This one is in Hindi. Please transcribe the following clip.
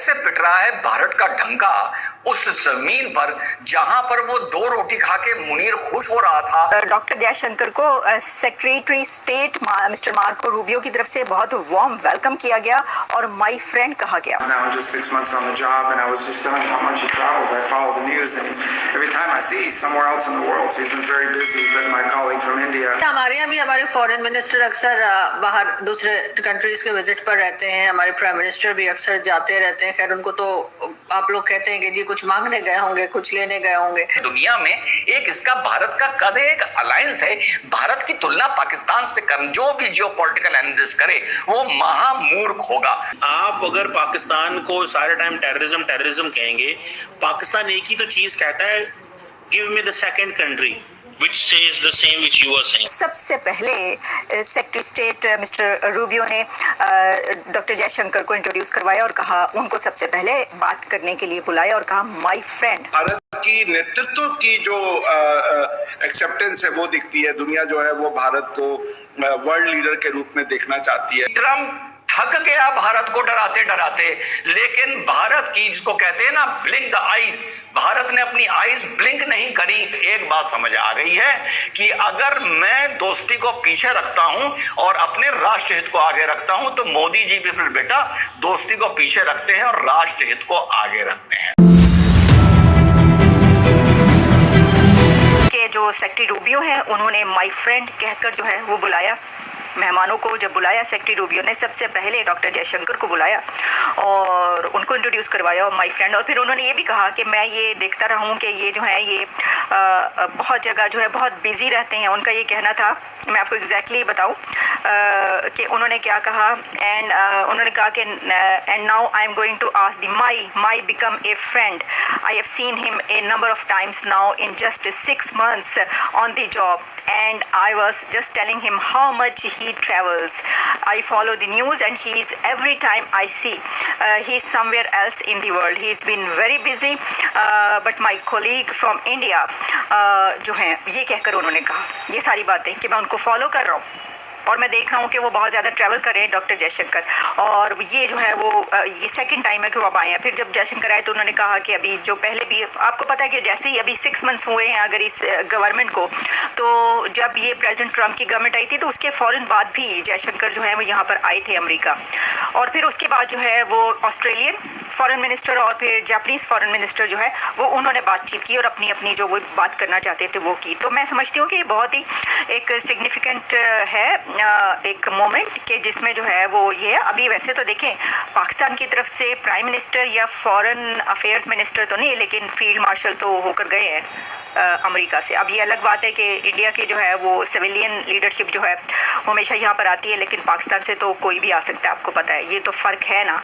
कैसे पिट रहा है भारत का ढंका उस जमीन पर जहां पर वो दो रोटी खा के मुनीर खुश हो रहा था। डॉक्टर जयशंकर को secretary state mister Marco Rubio की तरफ से बहुत वार्म वेलकम किया गया और माय फ्रेंड कहा गया। हमारे यहाँ भी हमारे फॉरेन मिनिस्टर अक्सर बाहर दूसरे कंट्रीज के विजिट पर रहते हैं, हमारे प्राइम मिनिस्टर भी अक्सर जाते रहते हैं। खैर उनको तो आप लोग कहते हैं कि जी कुछ मांगने गए होंगे, कुछ लेने गए होंगे। दुनिया में एक इसका भारत का कद एक अलायंस है। भारत की तुलना पाकिस्तान से कर जो भी जियोपॉलिटिकल एनालिसिस करे वो महामूर्ख होगा। आप अगर पाकिस्तान को सारे टाइम टेररिज्म कहेंगे, पाकिस्तान एक ही तो चीज कहता है, give me the second country which says the same which you are saying. सबसे पहले सेक्रेटरी स्टेट मिस्टर रूबियो ने डॉक्टर जयशंकर को इंट्रोड्यूस करवाया और कहा, उनको सबसे पहले बात करने के लिए बुलाया और कहा माय फ्रेंड। भारत की नेतृत्व की जो एक्सेप्टेंस है वो दिखती है। दुनिया जो है वो भारत को वर्ल्ड लीडर के रूप में देखना चाहती है। ट्रम्प थक गया भारत को डराते डराते, लेकिन भारत की जिसको कहते हैं ना ब्लिंक द आईज, भारत ने अपनी आईज ब्लिंक नहीं करी। एक बात समझ आ गई है कि अगर मैं दोस्ती को पीछे रखता हूं और अपने राष्ट्र हित को आगे रखता हूं तो मोदी जी भी फिर बेटा दोस्ती को पीछे रखते हैं और राष्ट्र हित को आगे रखते हैं। के जो सेक्रेटरी रूबियो है उन्होंने माय फ्रेंड कहकर जो है वो बुलाया मेहमानों को। जब बुलाया सेक्रेटरी रूबियो ने सबसे पहले डॉक्टर जयशंकर को बुलाया और उनको इंट्रोड्यूस करवाया और माय फ्रेंड। और फिर उन्होंने ये भी कहा कि मैं ये देखता रहा हूँ कि ये जो है ये बहुत जगह जो है बहुत बिजी रहते हैं। उनका ये कहना था, मैं आपको एग्जैक्टली बताऊं कि उन्होंने क्या कहा। एंड उन्होंने कहा कि and now I am going to ask my become a friend, I have seen him a number of times now in just 6 months on the job and I was just telling him how much he travels. I follow the news and he is every time I see he is somewhere else in the world. He has been very busy but my colleague from India जो हैं ये कहकर उन्होंने कहा ये सारी बातें कि मैं उनको फॉलो कर रहा हूँ और मैं देख रहा हूँ कि वो बहुत ज़्यादा ट्रैवल कर रहे हैं डॉक्टर जयशंकर। और ये जो है वो ये सेकंड टाइम है कि वो अब आए हैं। फिर जब जयशंकर आए तो उन्होंने कहा कि अभी जो पहले भी आपको पता है कि जैसे ही अभी 6 months हुए हैं अगर इस गवर्नमेंट को, तो जब ये प्रेसिडेंट ट्रम्प की गवर्नमेंट आई थी तो उसके फ़ौरन बाद भी जयशंकर जो है वो यहाँ पर आए थे अमेरिका। और फिर उसके बाद जो है वो ऑस्ट्रेलियन फॉरेन मिनिस्टर और फिर जापानीज़ फॉरेन मिनिस्टर जो है वो उन्होंने बातचीत की और अपनी अपनी जो वो बात करना चाहते थे वो की। तो मैं समझती हूँ कि ये बहुत ही एक सिग्निफिकेंट है एक मोमेंट के जिसमें जो है वो ये है। अभी वैसे तो देखें पाकिस्तान की तरफ से प्राइम मिनिस्टर या फॉरेन अफेयर्स मिनिस्टर तो नहीं, लेकिन फील्ड मार्शल तो होकर गए हैं अमेरिका से। अब ये अलग बात है कि इंडिया की जो है वो सिविलियन लीडरशिप जो है हमेशा यहाँ पर आती है, लेकिन पाकिस्तान से तो कोई भी आ सकता है, आपको पता है, ये तो फ़र्क है ना।